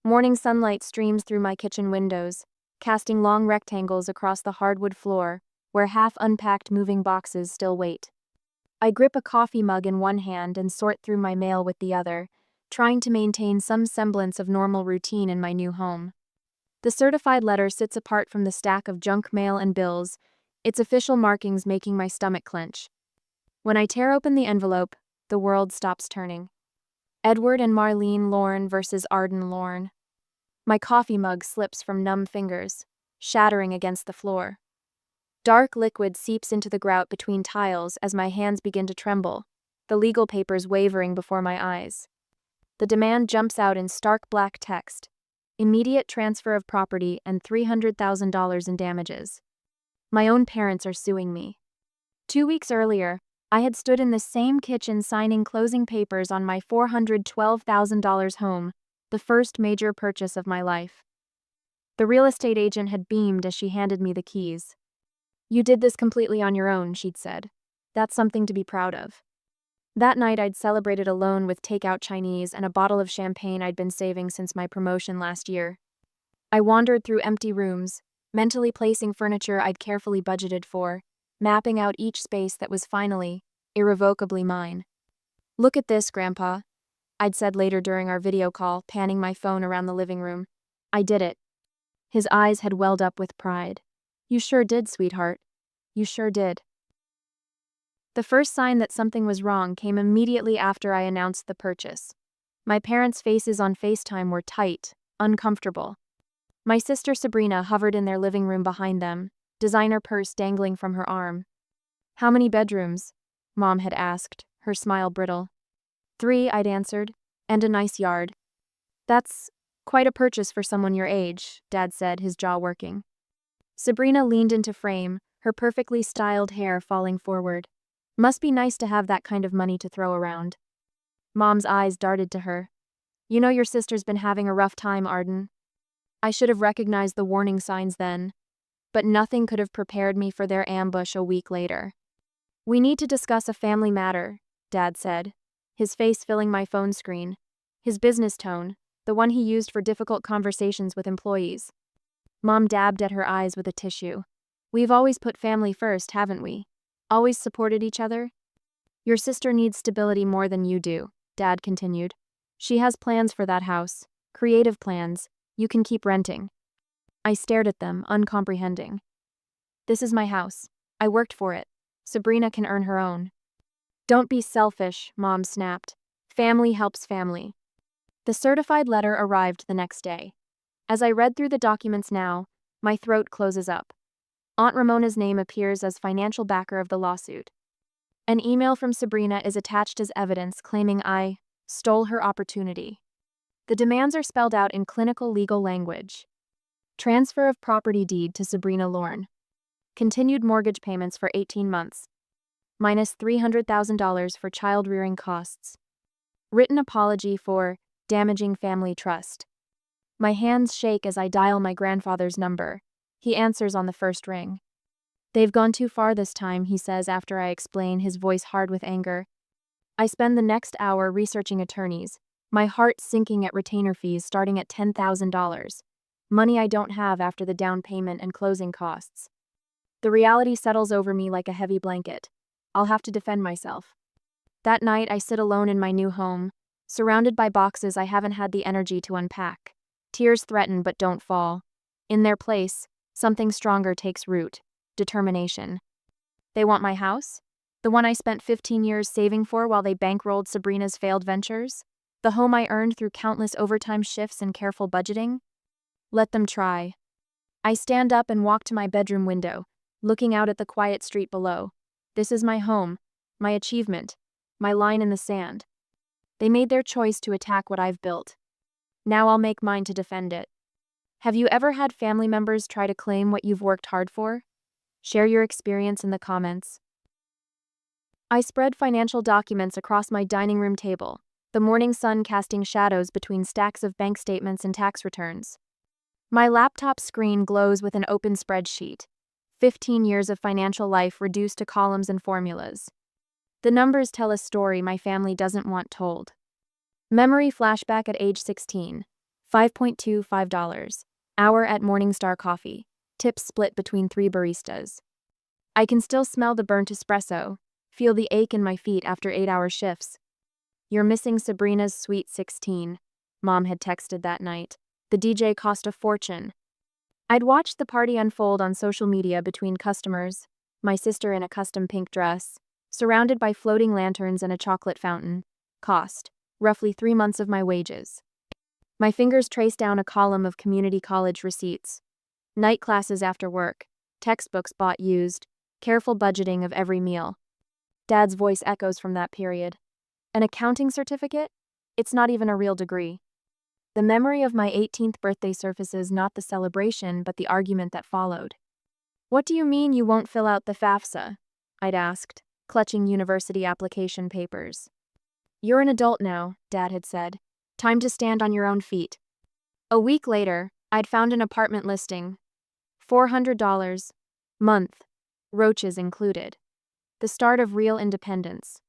Morning sunlight streams through my kitchen windows, casting long rectangles across the hardwood floor, where half-unpacked moving boxes still wait. I grip a coffee mug in one hand and sort through my mail with the other, trying to maintain some semblance of normal routine in my new home. The certified letter sits apart from the stack of junk mail and bills, its official markings making my stomach clench. When I tear open the envelope, the world stops turning. Edward and Marlene Lorne versus Arden Lorne. My coffee mug slips from numb fingers, shattering against the floor. Dark liquid seeps into the grout between tiles as my hands begin to tremble, the legal papers wavering before my eyes. The demand jumps out in stark black text: immediate transfer of property and $300,000 in damages. My own parents are suing me. 2 weeks earlier, I had stood in the same kitchen signing closing papers on my $412,000 home, the first major purchase of my life. The real estate agent had beamed as she handed me the keys. "You did this completely on your own," she'd said. "That's something to be proud of." That night I'd celebrated alone with takeout Chinese and a bottle of champagne I'd been saving since my promotion last year. I wandered through empty rooms, mentally placing furniture I'd carefully budgeted for, mapping out each space that was finally, irrevocably mine. "Look at this, Grandpa," I'd said later during our video call, panning my phone around the living room. "I did it." His eyes had welled up with pride. "You sure did, sweetheart. You sure did." The first sign that something was wrong came immediately after I announced the purchase. My parents' faces on FaceTime were tight, uncomfortable. My sister Sabrina hovered in their living room behind them, designer purse dangling from her arm. "How many bedrooms?" Mom had asked, her smile brittle. "3, I'd answered, "and a nice yard." "That's quite a purchase for someone your age," Dad said, his jaw working. Sabrina leaned into frame, her perfectly styled hair falling forward. "Must be nice to have that kind of money to throw around." Mom's eyes darted to her. "You know your sister's been having a rough time, Arden." I should have recognized the warning signs then, but nothing could have prepared me for their ambush a week later. "We need to discuss a family matter," Dad said, his face filling my phone screen, his business tone, the one he used for difficult conversations with employees. Mom dabbed at her eyes with a tissue. "We've always put family first, haven't we? Always supported each other?" "Your sister needs stability more than you do," Dad continued. "She has plans for that house, creative plans. You can keep renting." I stared at them, uncomprehending. "This is my house. I worked for it. Sabrina can earn her own." "Don't be selfish," Mom snapped. "Family helps family." The certified letter arrived the next day. As I read through the documents now, my throat closes up. Aunt Ramona's name appears as financial backer of the lawsuit. An email from Sabrina is attached as evidence claiming I stole her opportunity. The demands are spelled out in clinical legal language. Transfer of property deed to Sabrina Lorne. Continued mortgage payments for 18 months. Minus $300,000 for child rearing costs. Written apology for damaging family trust. My hands shake as I dial my grandfather's number. He answers on the first ring. "They've gone too far this time," he says after I explain, his voice hard with anger. I spend the next hour researching attorneys, my heart sinking at retainer fees starting at $10,000. Money I don't have after the down payment and closing costs. The reality settles over me like a heavy blanket. I'll have to defend myself. That night I sit alone in my new home, surrounded by boxes I haven't had the energy to unpack. Tears threaten but don't fall. In their place, something stronger takes root: determination. They want my house? The one I spent 15 years saving for while they bankrolled Sabrina's failed ventures? The home I earned through countless overtime shifts and careful budgeting? Let them try. I stand up and walk to my bedroom window, looking out at the quiet street below. This is my home, my achievement, my line in the sand. They made their choice to attack what I've built. Now I'll make mine to defend it. Have you ever had family members try to claim what you've worked hard for? Share your experience in the comments. I spread financial documents across my dining room table, the morning sun casting shadows between stacks of bank statements and tax returns. My laptop screen glows with an open spreadsheet. 15 years of financial life reduced to columns and formulas. The numbers tell a story my family doesn't want told. Memory flashback at age 16. $5.25. Hour at Morningstar Coffee. Tips split between 3 baristas. I can still smell the burnt espresso, feel the ache in my feet after 8-hour shifts. You're missing Sabrina's Sweet 16, Mom had texted that night. The DJ cost a fortune. I'd watched the party unfold on social media between customers, my sister in a custom pink dress, surrounded by floating lanterns and a chocolate fountain. Cost, roughly 3 months of my wages. My fingers traced down a column of community college receipts. Night classes after work, textbooks bought used, careful budgeting of every meal. Dad's voice echoes from that period. An accounting certificate? It's not even a real degree. The memory of my 18th birthday surfaces not the celebration but the argument that followed. What do you mean you won't fill out the FAFSA? I'd asked, clutching university application papers. You're an adult now, Dad had said. Time to stand on your own feet. A week later, I'd found an apartment listing. $400. Month. Roaches included. The start of real independence.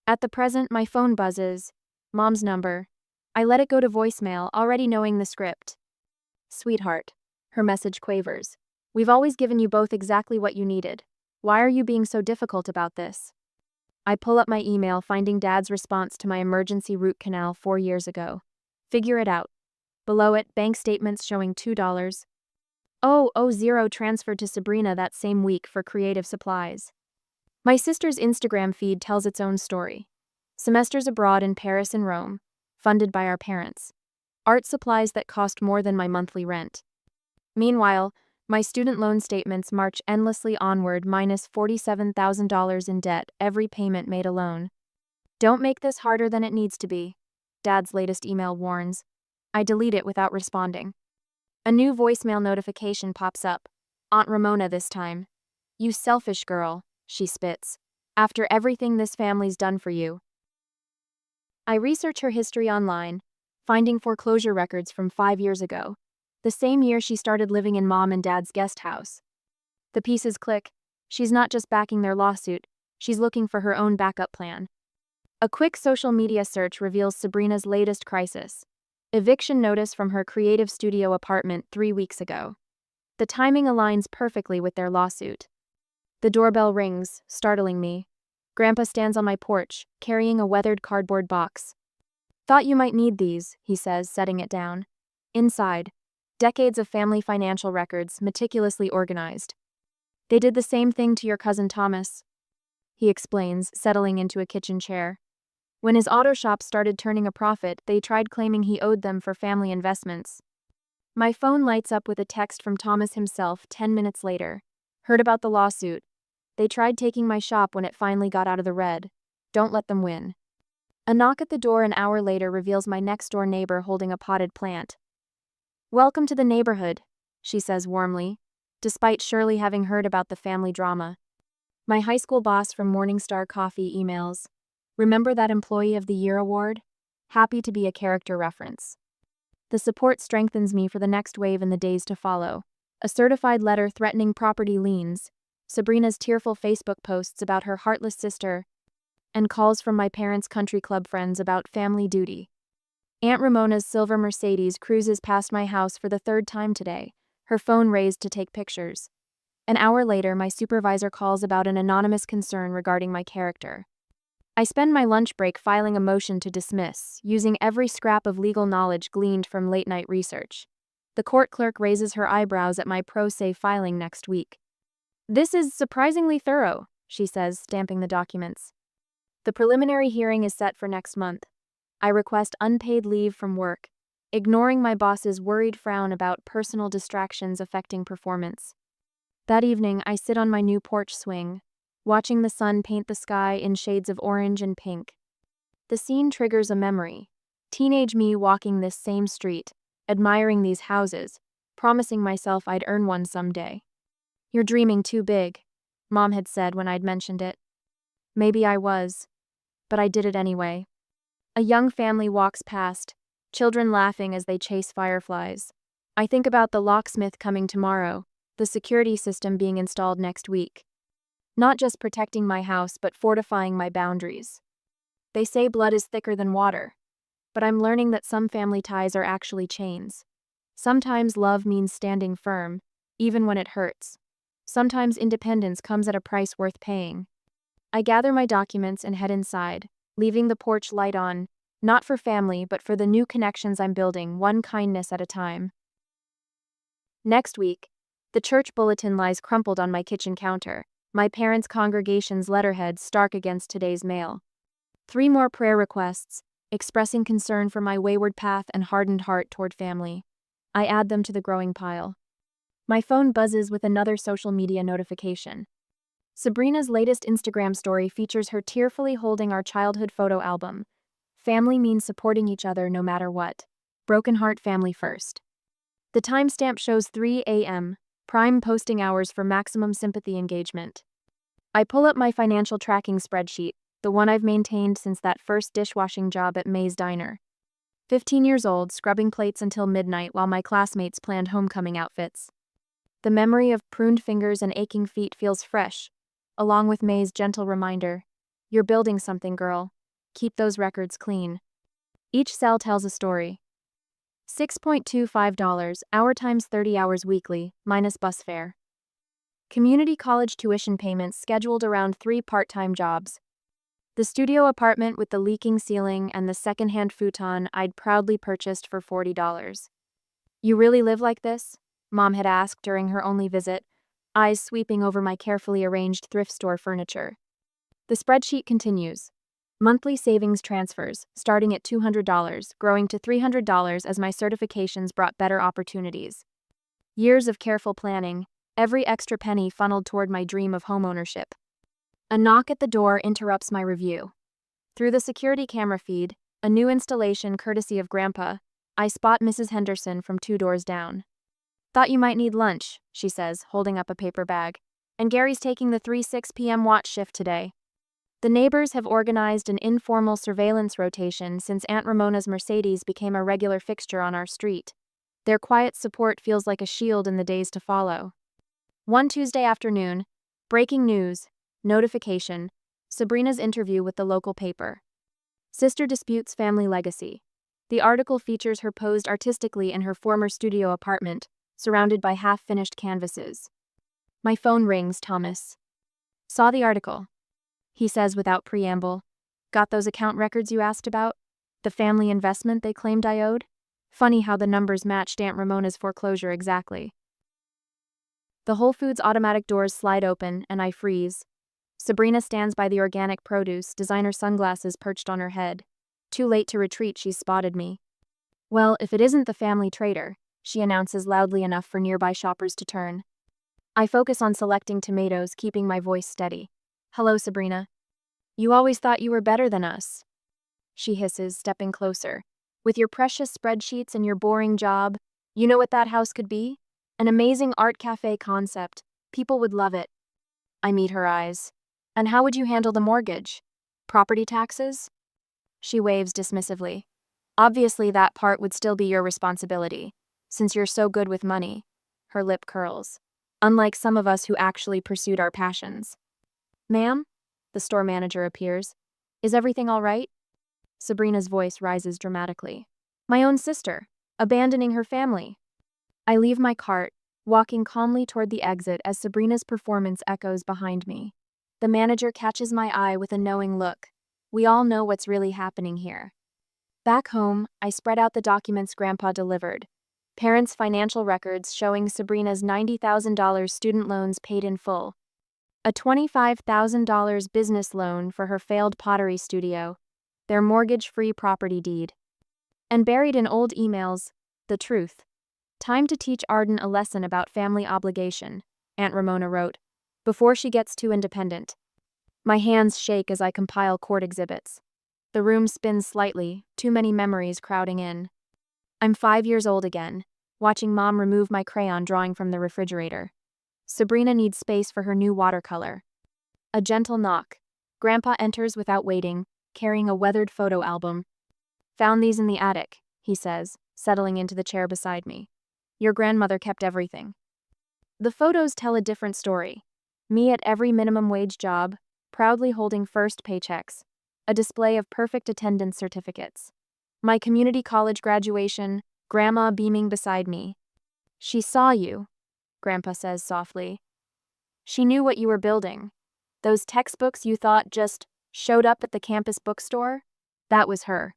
At the present, my phone buzzes. Mom's number. I let it go to voicemail, already knowing the script. Sweetheart. Her message quavers. We've always given you both exactly what you needed. Why are you being so difficult about this? I pull up my email, finding Dad's response to my emergency root canal 4 years ago. Figure it out. Below it, bank statements showing $2. $0 transferred to Sabrina that same week for creative supplies. My sister's Instagram feed tells its own story. Semesters abroad in Paris and Rome, funded by our parents. Art supplies that cost more than my monthly rent. Meanwhile, my student loan statements march endlessly onward, minus $47,000 in debt, every payment made alone. Don't make this harder than it needs to be, Dad's latest email warns. I delete it without responding. A new voicemail notification pops up. Aunt Ramona this time. You selfish girl, she spits. After everything this family's done for you. I research her history online, finding foreclosure records from 5 years ago, the same year she started living in Mom and Dad's guest house. The pieces click. She's not just backing their lawsuit, she's looking for her own backup plan. A quick social media search reveals Sabrina's latest crisis. Eviction notice from her creative studio apartment 3 weeks ago. The timing aligns perfectly with their lawsuit. The doorbell rings, startling me. Grandpa stands on my porch, carrying a weathered cardboard box. Thought you might need these, he says, setting it down. Inside, decades of family financial records, meticulously organized. They did the same thing to your cousin Thomas, he explains, settling into a kitchen chair. When his auto shop started turning a profit, they tried claiming he owed them for family investments. My phone lights up with a text from Thomas himself 10 minutes later. Heard about the lawsuit. They tried taking my shop when it finally got out of the red. Don't let them win. A knock at the door an hour later reveals my next-door neighbor holding a potted plant. Welcome to the neighborhood, she says warmly, despite surely having heard about the family drama. My high school boss from Morningstar Coffee emails. Remember that Employee of the Year award? Happy to be a character reference. The support strengthens me for the next wave in the days to follow. A certified letter threatening property liens, Sabrina's tearful Facebook posts about her heartless sister, and calls from my parents' country club friends about family duty. Aunt Ramona's silver Mercedes cruises past my house for the 3rd time today, her phone raised to take pictures. An hour later, my supervisor calls about an anonymous concern regarding my character. I spend my lunch break filing a motion to dismiss, using every scrap of legal knowledge gleaned from late-night research. The court clerk raises her eyebrows at my pro se filing next week. This is surprisingly thorough, she says, stamping the documents. The preliminary hearing is set for next month. I request unpaid leave from work, ignoring my boss's worried frown about personal distractions affecting performance. That evening, I sit on my new porch swing, watching the sun paint the sky in shades of orange and pink. The scene triggers a memory. Teenage me walking this same street, admiring these houses, promising myself I'd earn one someday. You're dreaming too big, Mom had said when I'd mentioned it. Maybe I was, but I did it anyway. A young family walks past, children laughing as they chase fireflies. I think about the locksmith coming tomorrow, the security system being installed next week. Not just protecting my house, but fortifying my boundaries. They say blood is thicker than water. but I'm learning that some family ties are actually chains. Sometimes love means standing firm, even when it hurts. Sometimes independence comes at a price worth paying. I gather my documents and head inside, leaving the porch light on, not for family but for the new connections I'm building, one kindness at a time. Next week, the church bulletin lies crumpled on my kitchen counter, my parents' congregation's letterhead stark against today's mail. 3 more prayer requests, expressing concern for my wayward path and hardened heart toward family. I add them to the growing pile. My phone buzzes with another social media notification. Sabrina's latest Instagram story features her tearfully holding our childhood photo album. Family means supporting each other no matter what. Broken heart family first. The timestamp shows 3 a.m., prime posting hours for maximum sympathy engagement. I pull up my financial tracking spreadsheet, the one I've maintained since that first dishwashing job at May's Diner. 15 years old, scrubbing plates until midnight while my classmates planned homecoming outfits. The memory of pruned fingers and aching feet feels fresh, along with May's gentle reminder, "You're building something, girl. Keep those records clean." Each cell tells a story. $6.25, hour times 30 hours weekly, minus bus fare. Community college tuition payments scheduled around 3 part-time jobs. The studio apartment with the leaking ceiling and the second-hand futon I'd proudly purchased for $40. "You really live like this?" Mom had asked during her only visit, eyes sweeping over my carefully arranged thrift store furniture. The spreadsheet continues. Monthly savings transfers, starting at $200, growing to $300 as my certifications brought better opportunities. Years of careful planning, every extra penny funneled toward my dream of homeownership. A knock at the door interrupts my review. Through the security camera feed, a new installation courtesy of Grandpa, I spot Mrs. Henderson from 2 doors down. "Thought you might need lunch," she says, holding up a paper bag. "And Gary's taking the 3-6 p.m. watch shift today." The neighbors have organized an informal surveillance rotation since Aunt Ramona's Mercedes became a regular fixture on our street. Their quiet support feels like a shield in the days to follow. One Tuesday afternoon, breaking news, notification, Sabrina's interview with the local paper. Sister disputes family legacy. The article features her posed artistically in her former studio apartment, surrounded by half-finished canvases. My phone rings, Thomas. "Saw the article," he says without preamble. "Got those account records you asked about? The family investment they claimed I owed? Funny how the numbers matched Aunt Ramona's foreclosure exactly." The Whole Foods automatic doors slide open, and I freeze. Sabrina stands by the organic produce, designer sunglasses perched on her head. Too late to retreat, she's spotted me. "Well, if it isn't the family trader," she announces loudly enough for nearby shoppers to turn. I focus on selecting tomatoes, keeping my voice steady. "Hello, Sabrina. You always thought you were better than us," she hisses, stepping closer. "With your precious spreadsheets and your boring job, you know what that house could be? An amazing art cafe concept. People would love it." I meet her eyes. "And how would you handle the mortgage? Property taxes?" She waves dismissively. "Obviously that part would still be your responsibility, since you're so good with money." Her lip curls. "Unlike some of us who actually pursued our passions." "Ma'am?" The store manager appears. "Is everything all right?" Sabrina's voice rises dramatically. "My own sister, abandoning her family." I leave my cart, walking calmly toward the exit as Sabrina's performance echoes behind me. The manager catches my eye with a knowing look. We all know what's really happening here. Back home, I spread out the documents Grandpa delivered. Parents' financial records showing Sabrina's $90,000 student loans paid in full. A $25,000 business loan for her failed pottery studio. Their mortgage-free property deed. And buried in old emails, the truth. "Time to teach Arden a lesson about family obligation," Aunt Ramona wrote, "before she gets too independent." My hands shake as I compile court exhibits. The room spins slightly, too many memories crowding in. I'm 5 years old again, watching Mom remove my crayon drawing from the refrigerator. Sabrina needs space for her new watercolor. A gentle knock. Grandpa enters without waiting, carrying a weathered photo album. "Found these in the attic," he says, settling into the chair beside me. "Your grandmother kept everything." The photos tell a different story. Me at every minimum wage job, proudly holding first paychecks. A display of perfect attendance certificates. My community college graduation, Grandma beaming beside me. She saw you, Grandpa says softly. She knew what you were building. Those textbooks you thought just showed up at the campus bookstore? That was her.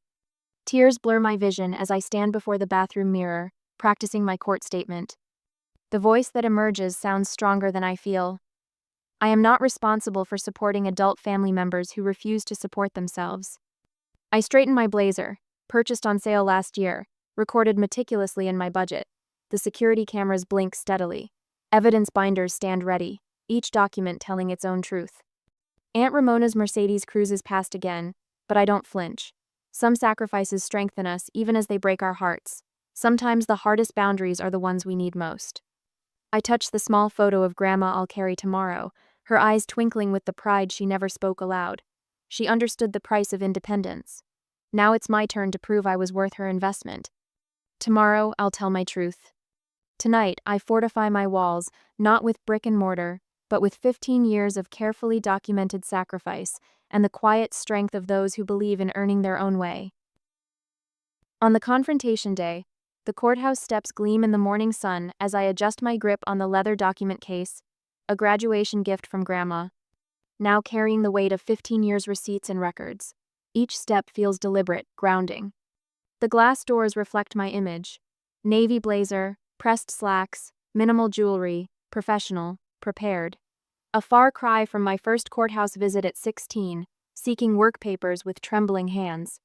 Tears blur my vision as I stand before the bathroom mirror, practicing my court statement. The voice that emerges sounds stronger than I feel. I am not responsible for supporting adult family members who refuse to support themselves. I straighten my blazer, purchased on sale last year, recorded meticulously in my budget. The security cameras blink steadily. Evidence binders stand ready, each document telling its own truth. Aunt Ramona's Mercedes cruises past again, but I don't flinch. Some sacrifices strengthen us even as they break our hearts. Sometimes the hardest boundaries are the ones we need most. I touch the small photo of Grandma I'll carry tomorrow, her eyes twinkling with the pride she never spoke aloud. She understood the price of independence. Now it's my turn to prove I was worth her investment. Tomorrow, I'll tell my truth. Tonight, I fortify my walls, not with brick and mortar, but with 15 years of carefully documented sacrifice and the quiet strength of those who believe in earning their own way. On the confrontation day, the courthouse steps gleam in the morning sun as I adjust my grip on the leather document case, a graduation gift from Grandma, now carrying the weight of 15 years' receipts and records. Each step feels deliberate, grounding. The glass doors reflect my image. Navy blazer, pressed slacks, minimal jewelry, professional, prepared. A far cry from my first courthouse visit at 16, seeking work papers with trembling hands.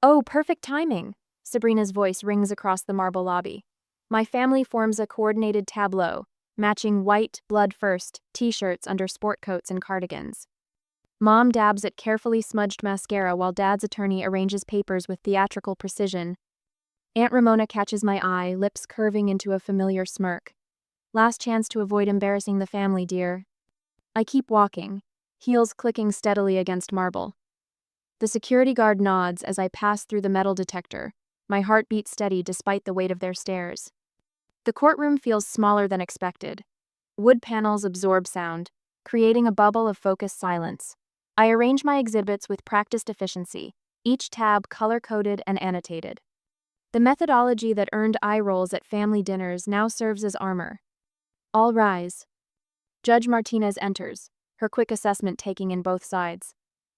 Oh, perfect timing! Sabrina's voice rings across the marble lobby. My family forms a coordinated tableau, matching white, blood-first, t-shirts under sport coats and cardigans. Mom dabs at carefully smudged mascara while Dad's attorney arranges papers with theatrical precision. Aunt Ramona catches my eye, lips curving into a familiar smirk. Last chance to avoid embarrassing the family, dear. I keep walking, heels clicking steadily against marble. The security guard nods as I pass through the metal detector, my heart beats steady despite the weight of their stares. The courtroom feels smaller than expected. Wood panels absorb sound, creating a bubble of focused silence. I arrange my exhibits with practiced efficiency, each tab color-coded and annotated. The methodology that earned eye rolls at family dinners now serves as armor. All rise. Judge Martinez enters, her quick assessment taking in both sides.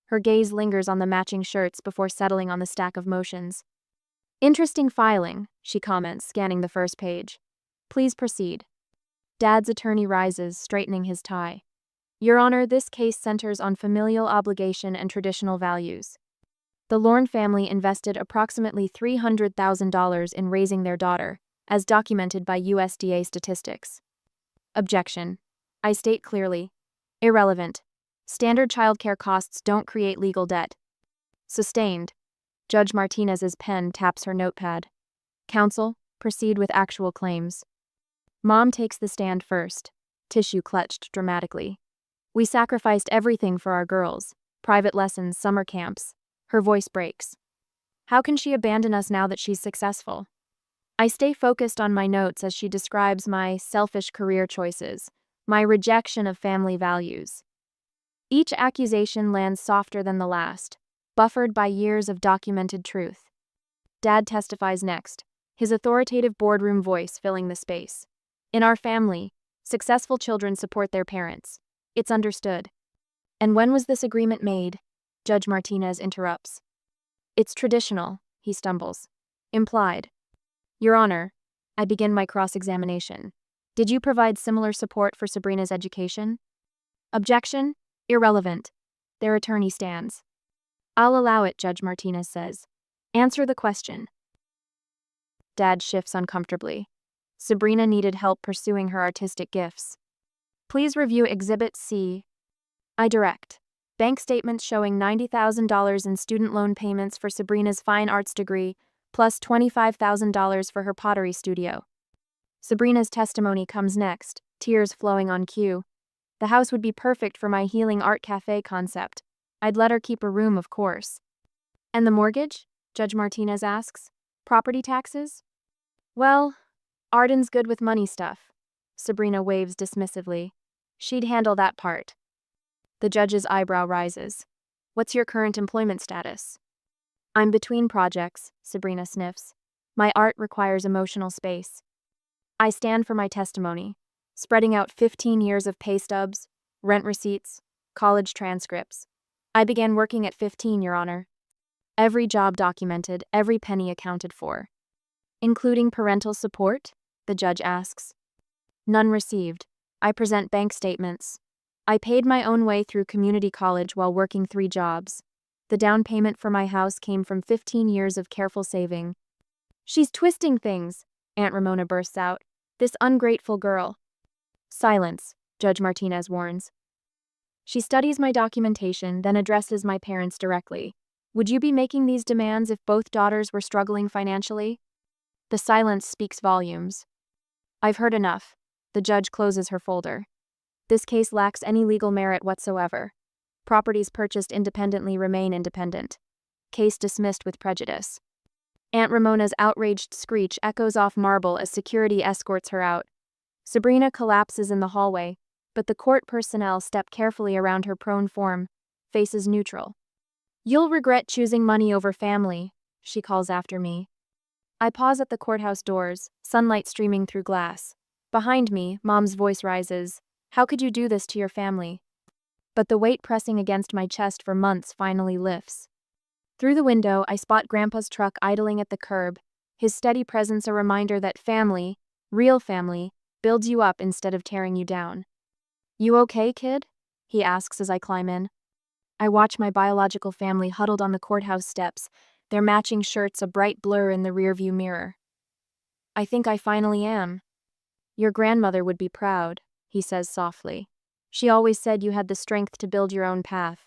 Her gaze lingers on the matching shirts before settling on the stack of motions. Interesting filing, she comments, scanning the first page. Please proceed. Dad's attorney rises, straightening his tie. Your Honor, this case centers on familial obligation and traditional values. The Lorne family invested approximately $300,000 in raising their daughter, as documented by USDA statistics. Objection. I state clearly. Irrelevant. Standard childcare costs don't create legal debt. Sustained. Judge Martinez's pen taps her notepad. Counsel, proceed with actual claims. Mom takes the stand first, tissue clutched dramatically. We sacrificed everything for our girls, private lessons, summer camps. Her voice breaks. How can she abandon us now that she's successful? I stay focused on my notes as she describes my selfish career choices, my rejection of family values. Each accusation lands softer than the last, buffered by years of documented truth. Dad testifies next, his authoritative boardroom voice filling the space. In our family, successful children support their parents. It's understood. And when was this agreement made? Judge Martinez interrupts. It's traditional, he stumbles. Implied. Your Honor, I begin my cross-examination. Did you provide similar support for Sabrina's education? Objection? Irrelevant. Their attorney stands. I'll allow it, Judge Martinez says. Answer the question. Dad shifts uncomfortably. Sabrina needed help pursuing her artistic gifts. Please review Exhibit C. I direct. Bank statements showing $90,000 in student loan payments for Sabrina's fine arts degree, plus $25,000 for her pottery studio. Sabrina's testimony comes next, tears flowing on cue. The house would be perfect for my healing art cafe concept. I'd let her keep a room, of course. And the mortgage? Judge Martinez asks. Property taxes? Well, Arden's good with money stuff. Sabrina waves dismissively. She'd handle that part. The judge's eyebrow rises. What's your current employment status? I'm between projects, Sabrina sniffs. My art requires emotional space. I stand for my testimony, spreading out 15 years of pay stubs, rent receipts, college transcripts. I began working at 15, Your Honor. Every job documented, every penny accounted for. Including parental support? The judge asks. None received. I present bank statements. I paid my own way through community college while working 3 jobs. The down payment for my house came from 15 years of careful saving. She's twisting things, Aunt Ramona bursts out. This ungrateful girl. Silence, Judge Martinez warns. She studies my documentation, then addresses my parents directly. Would you be making these demands if both daughters were struggling financially? The silence speaks volumes. I've heard enough. The judge closes her folder. This case lacks any legal merit whatsoever. Properties purchased independently remain independent. Case dismissed with prejudice. Aunt Ramona's outraged screech echoes off marble as security escorts her out. Sabrina collapses in the hallway, but the court personnel step carefully around her prone form, faces neutral. You'll regret choosing money over family, she calls after me. I pause at the courthouse doors, sunlight streaming through glass. Behind me, Mom's voice rises. How could you do this to your family? But the weight pressing against my chest for months finally lifts. Through the window, I spot Grandpa's truck idling at the curb, his steady presence a reminder that family, real family, builds you up instead of tearing you down. You okay, kid? He asks as I climb in. I watch my biological family huddled on the courthouse steps, their matching shirts a bright blur in the rearview mirror. I think I finally am. Your grandmother would be proud, he says softly. She always said you had the strength to build your own path.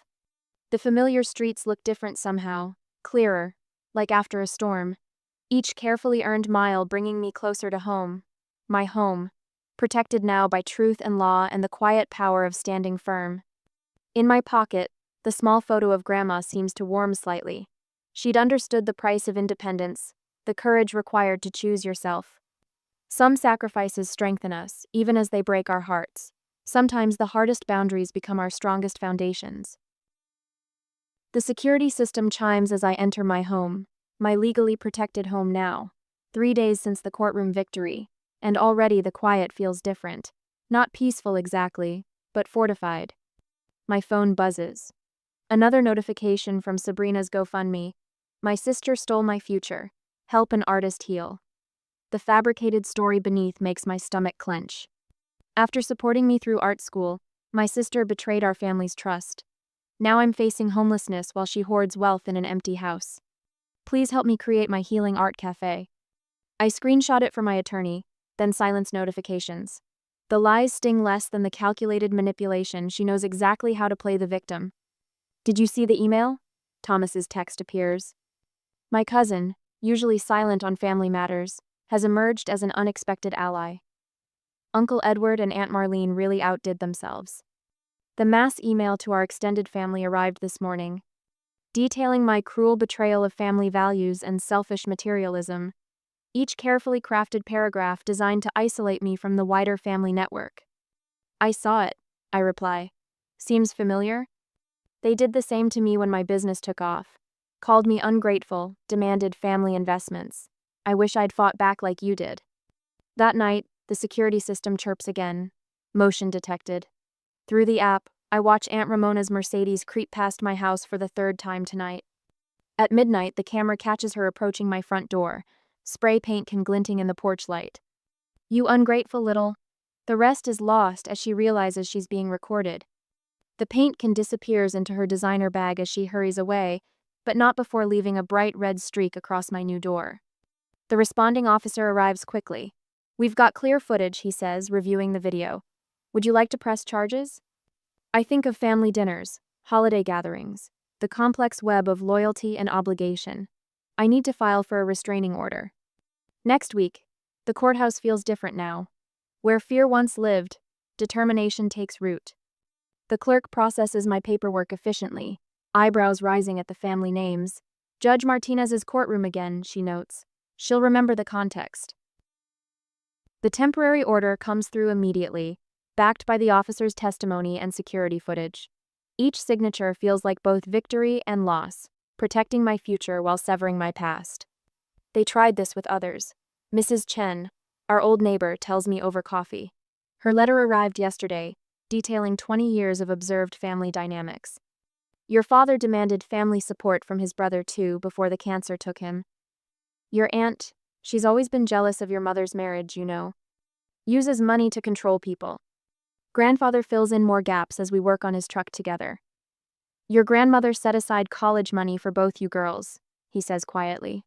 The familiar streets look different somehow, clearer, like after a storm. Each carefully earned mile bringing me closer to home. My home, protected now by truth and law and the quiet power of standing firm. In my pocket, the small photo of Grandma seems to warm slightly. She'd understood the price of independence, the courage required to choose yourself. Some sacrifices strengthen us, even as they break our hearts. Sometimes the hardest boundaries become our strongest foundations. The security system chimes as I enter my home, my legally protected home now. 3 days since the courtroom victory, and already the quiet feels different. Not peaceful exactly, but fortified. My phone buzzes. Another notification from Sabrina's GoFundMe. My sister stole my future. Help an artist heal. The fabricated story beneath makes my stomach clench. After supporting me through art school, my sister betrayed our family's trust. Now I'm facing homelessness while she hoards wealth in an empty house. Please help me create my healing art cafe. I screenshot it for my attorney, then silence notifications. The lies sting less than the calculated manipulation. She knows exactly how to play the victim. Did you see the email? Thomas's text appears. My cousin, usually silent on family matters, has emerged as an unexpected ally. Uncle Edward and Aunt Marlene really outdid themselves. The mass email to our extended family arrived this morning, detailing my cruel betrayal of family values and selfish materialism, each carefully crafted paragraph designed to isolate me from the wider family network. I saw it, I reply. Seems familiar? They did the same to me when my business took off. Called me ungrateful, demanded family investments. I wish I'd fought back like you did. That night, the security system chirps again. Motion detected. Through the app, I watch Aunt Ramona's Mercedes creep past my house for the 3rd time tonight. At midnight, the camera catches her approaching my front door. Spray paint can glinting in the porch light. You ungrateful little. The rest is lost as she realizes she's being recorded. The paint can disappears into her designer bag as she hurries away, but not before leaving a bright red streak across my new door. The responding officer arrives quickly. We've got clear footage, he says, reviewing the video. Would you like to press charges? I think of family dinners, holiday gatherings, the complex web of loyalty and obligation. I need to file for a restraining order. Next week, the courthouse feels different now. Where fear once lived, determination takes root. The clerk processes my paperwork efficiently, eyebrows rising at the family names. Judge Martinez's courtroom again, she notes. She'll remember the context. The temporary order comes through immediately, backed by the officer's testimony and security footage. Each signature feels like both victory and loss, protecting my future while severing my past. They tried this with others. Mrs. Chen, our old neighbor, tells me over coffee. Her letter arrived yesterday, detailing 20 years of observed family dynamics. Your father demanded family support from his brother too before the cancer took him. Your aunt, she's always been jealous of your mother's marriage, you know. Uses money to control people. Grandfather fills in more gaps as we work on his truck together. Your grandmother set aside college money for both you girls, he says quietly.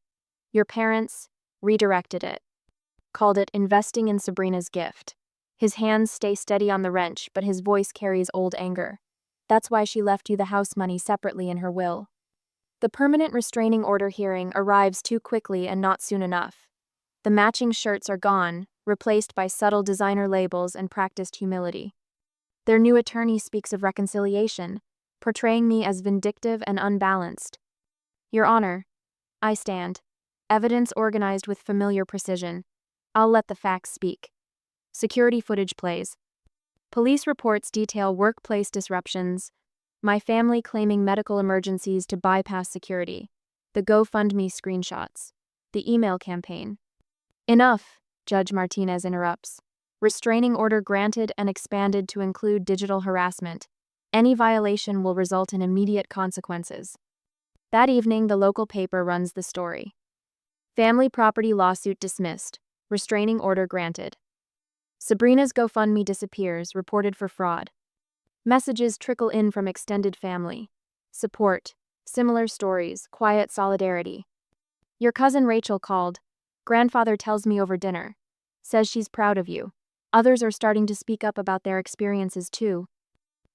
Your parents redirected it. Called it investing in Sabrina's gift. His hands stay steady on the wrench, but his voice carries old anger. That's why she left you the house money separately in her will. The permanent restraining order hearing arrives too quickly and not soon enough. The matching shirts are gone, replaced by subtle designer labels and practiced humility. Their new attorney speaks of reconciliation, portraying me as vindictive and unbalanced. Your Honor, I stand. Evidence organized with familiar precision. I'll let the facts speak. Security footage plays. Police reports detail workplace disruptions, my family claiming medical emergencies to bypass security, the GoFundMe screenshots, the email campaign. Enough, Judge Martinez interrupts. Restraining order granted and expanded to include digital harassment. Any violation will result in immediate consequences. That evening, the local paper runs the story. Family property lawsuit dismissed. Restraining order granted. Sabrina's GoFundMe disappears, reported for fraud. Messages trickle in from extended family. Support. Similar stories, quiet solidarity. Your cousin Rachel called. Grandfather tells me over dinner. Says she's proud of you. Others are starting to speak up about their experiences too.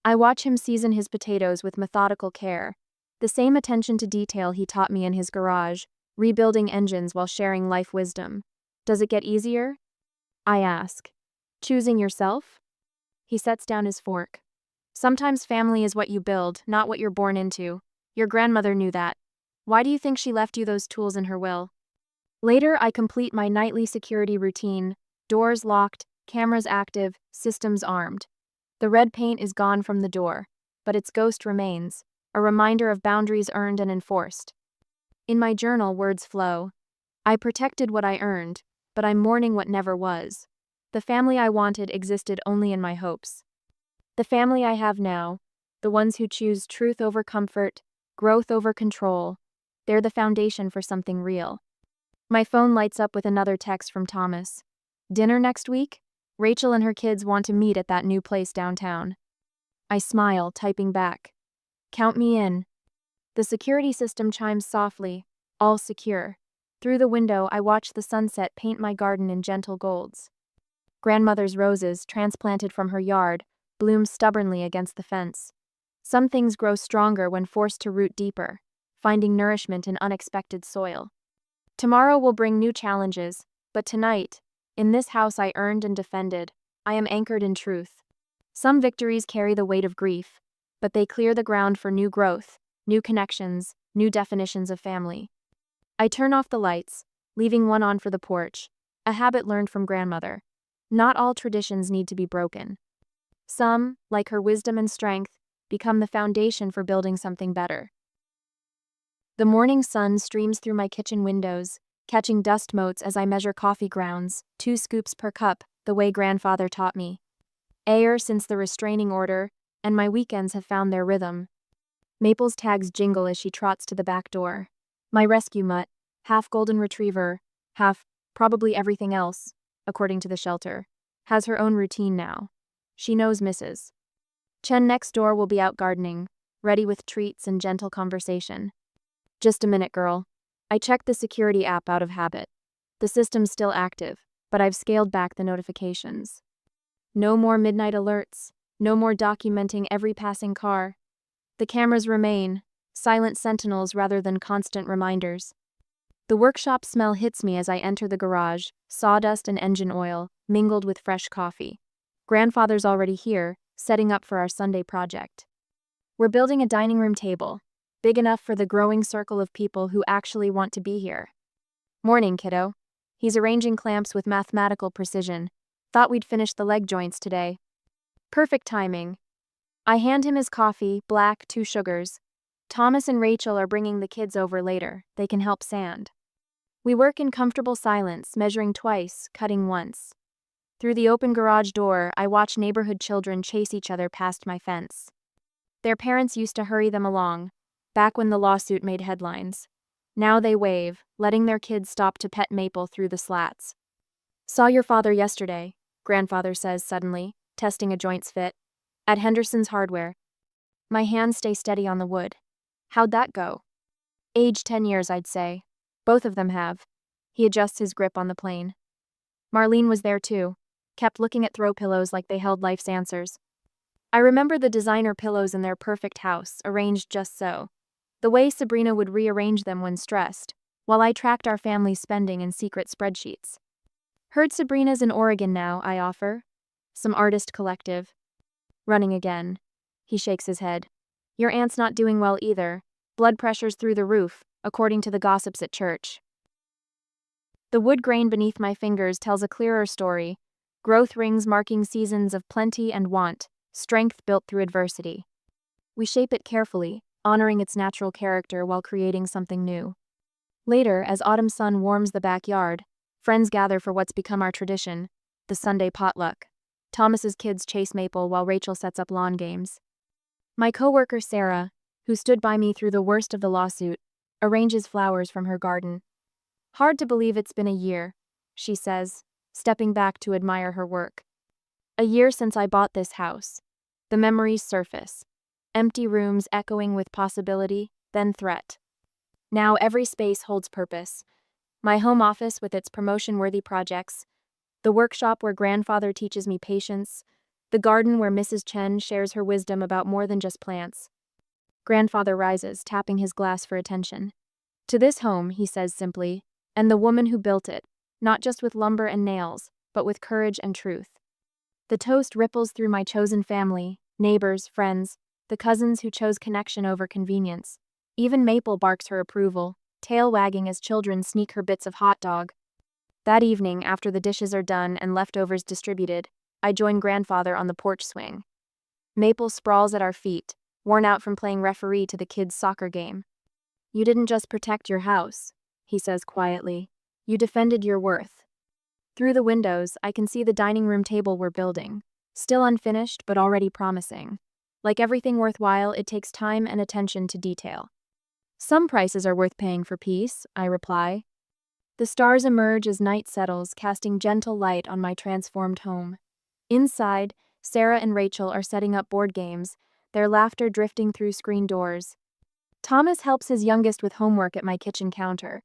I watch him season his potatoes with methodical care. The same attention to detail he taught me in his garage, rebuilding engines while sharing life wisdom. Does it get easier? I ask. Choosing yourself? He sets down his fork. Sometimes family is what you build, not what you're born into. Your grandmother knew that. Why do you think she left you those tools in her will? Later, I complete my nightly security routine. Doors locked, cameras active, systems armed. The red paint is gone from the door, but its ghost remains, a reminder of boundaries earned and enforced. In my journal, words flow. I protected what I earned, but I'm mourning what never was. The family I wanted existed only in my hopes. The family I have now, the ones who choose truth over comfort, growth over control, they're the foundation for something real. My phone lights up with another text from Thomas. Dinner next week? Rachel and her kids want to meet at that new place downtown. I smile, typing back. Count me in. The security system chimes softly, all secure. Through the window, I watch the sunset paint my garden in gentle golds. Grandmother's roses, transplanted from her yard, bloom stubbornly against the fence. Some things grow stronger when forced to root deeper, finding nourishment in unexpected soil. Tomorrow will bring new challenges, but tonight, in this house I earned and defended, I am anchored in truth. Some victories carry the weight of grief, but they clear the ground for new growth, new connections, new definitions of family. I turn off the lights, leaving one on for the porch, a habit learned from grandmother. Not all traditions need to be broken. Some, like her wisdom and strength, become the foundation for building something better. The morning sun streams through my kitchen windows, catching dust motes as I measure coffee grounds, 2 scoops per cup, the way grandfather taught me. Air since the restraining order, and my weekends have found their rhythm. Maple's tags jingle as she trots to the back door. My rescue mutt, half golden retriever, half probably everything else, according to the shelter, has her own routine now. She knows Mrs. Chen next door will be out gardening, ready with treats and gentle conversation. Just a minute, girl. I checked the security app out of habit. The system's still active, but I've scaled back the notifications. No more midnight alerts, no more documenting every passing car. The cameras remain, silent sentinels rather than constant reminders. The workshop smell hits me as I enter the garage, sawdust and engine oil, mingled with fresh coffee. Grandfather's already here, setting up for our Sunday project. We're building a dining room table, big enough for the growing circle of people who actually want to be here. Morning, kiddo. He's arranging clamps with mathematical precision. Thought we'd finish the leg joints today. Perfect timing. I hand him his coffee, black, 2 sugars. Thomas and Rachel are bringing the kids over later. They can help sand. We work in comfortable silence, measuring twice, cutting once. Through the open garage door, I watch neighborhood children chase each other past my fence. Their parents used to hurry them along, back when the lawsuit made headlines. Now they wave, letting their kids stop to pet Maple through the slats. Saw your father yesterday, grandfather says suddenly, testing a joint's fit. At Henderson's Hardware. My hands stay steady on the wood. How'd that go? Age 10 years, I'd say. Both of them have. He adjusts his grip on the plane. Marlene was there too, kept looking at throw pillows like they held life's answers. I remember the designer pillows in their perfect house, arranged just so. The way Sabrina would rearrange them when stressed, while I tracked our family's spending in secret spreadsheets. Heard Sabrina's in Oregon now, I offer. Some artist collective. Running again. He shakes his head. Your aunt's not doing well either. Blood pressure's through the roof, according to the gossips at church. The wood grain beneath my fingers tells a clearer story. Growth rings marking seasons of plenty and want, strength built through adversity. We shape it carefully, honoring its natural character while creating something new. Later, as autumn sun warms the backyard, friends gather for what's become our tradition, the Sunday potluck. Thomas's kids chase Maple while Rachel sets up lawn games. My coworker Sarah, who stood by me through the worst of the lawsuit, arranges flowers from her garden. Hard to believe it's been a year, she says, stepping back to admire her work. A year since I bought this house. The memories surface. Empty rooms echoing with possibility, then threat. Now every space holds purpose. My home office with its promotion-worthy projects, the workshop where grandfather teaches me patience, the garden where Mrs. Chen shares her wisdom about more than just plants. Grandfather rises, tapping his glass for attention. To this home, he says simply, and the woman who built it, not just with lumber and nails, but with courage and truth. The toast ripples through my chosen family, neighbors, friends, the cousins who chose connection over convenience. Even Maple barks her approval, tail wagging as children sneak her bits of hot dog. That evening, after the dishes are done and leftovers distributed, I join grandfather on the porch swing. Maple sprawls at our feet, worn out from playing referee to the kids' soccer game. You didn't just protect your house, he says quietly. You defended your worth. Through the windows, I can see the dining room table we're building, still unfinished but already promising. Like everything worthwhile, it takes time and attention to detail. Some prices are worth paying for peace, I reply. The stars emerge as night settles, casting gentle light on my transformed home. Inside, Sarah and Rachel are setting up board games, their laughter drifting through screen doors. Thomas helps his youngest with homework at my kitchen counter.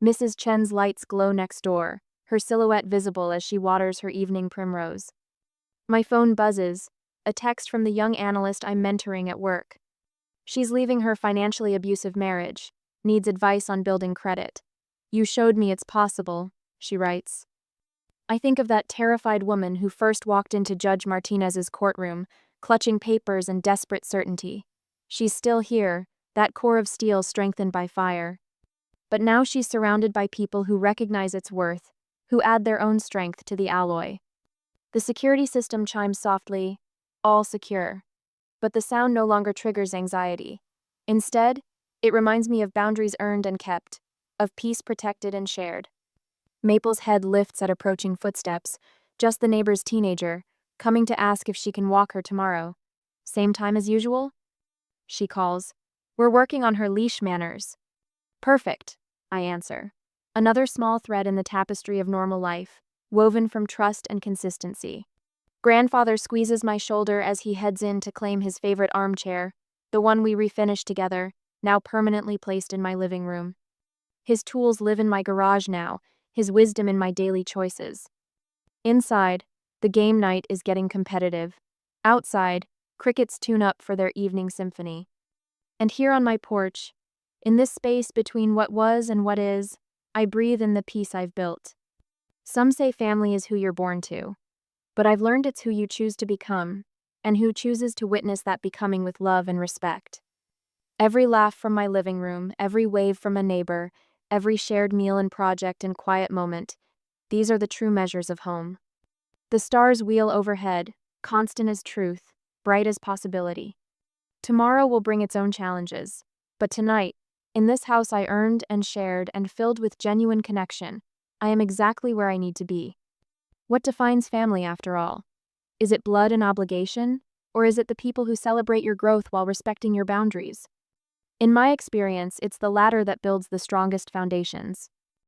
Mrs. Chen's lights glow next door, her silhouette visible as she waters her evening primrose. My phone buzzes, a text from the young analyst I'm mentoring at work. She's leaving her financially abusive marriage, needs advice on building credit. You showed me it's possible, she writes. I think of that terrified woman who first walked into Judge Martinez's courtroom, clutching papers and desperate certainty. She's still here, that core of steel strengthened by fire. But now she's surrounded by people who recognize its worth, who add their own strength to the alloy. The security system chimes softly, all secure. But the sound no longer triggers anxiety. Instead, it reminds me of boundaries earned and kept, of peace protected and shared. Maple's head lifts at approaching footsteps, just the neighbor's teenager, coming to ask if she can walk her tomorrow. Same time as usual? She calls. We're working on her leash manners. Perfect, I answer. Another small thread in the tapestry of normal life, woven from trust and consistency. Grandfather squeezes my shoulder as he heads in to claim his favorite armchair, the one we refinished together, now permanently placed in my living room. His tools live in my garage now, his wisdom in my daily choices. Inside, the game night is getting competitive. Outside, crickets tune up for their evening symphony. And here on my porch, in this space between what was and what is, I breathe in the peace I've built. Some say family is who you're born to, but I've learned it's who you choose to become, and who chooses to witness that becoming with love and respect. Every laugh from my living room, every wave from a neighbor, every shared meal and project and quiet moment, these are the true measures of home. The stars wheel overhead, constant as truth, bright as possibility. Tomorrow will bring its own challenges. But tonight, in this house I earned and shared and filled with genuine connection, I am exactly where I need to be. What defines family after all? Is it blood and obligation? Or is it the people who celebrate your growth while respecting your boundaries? In my experience, it's the latter that builds the strongest foundations.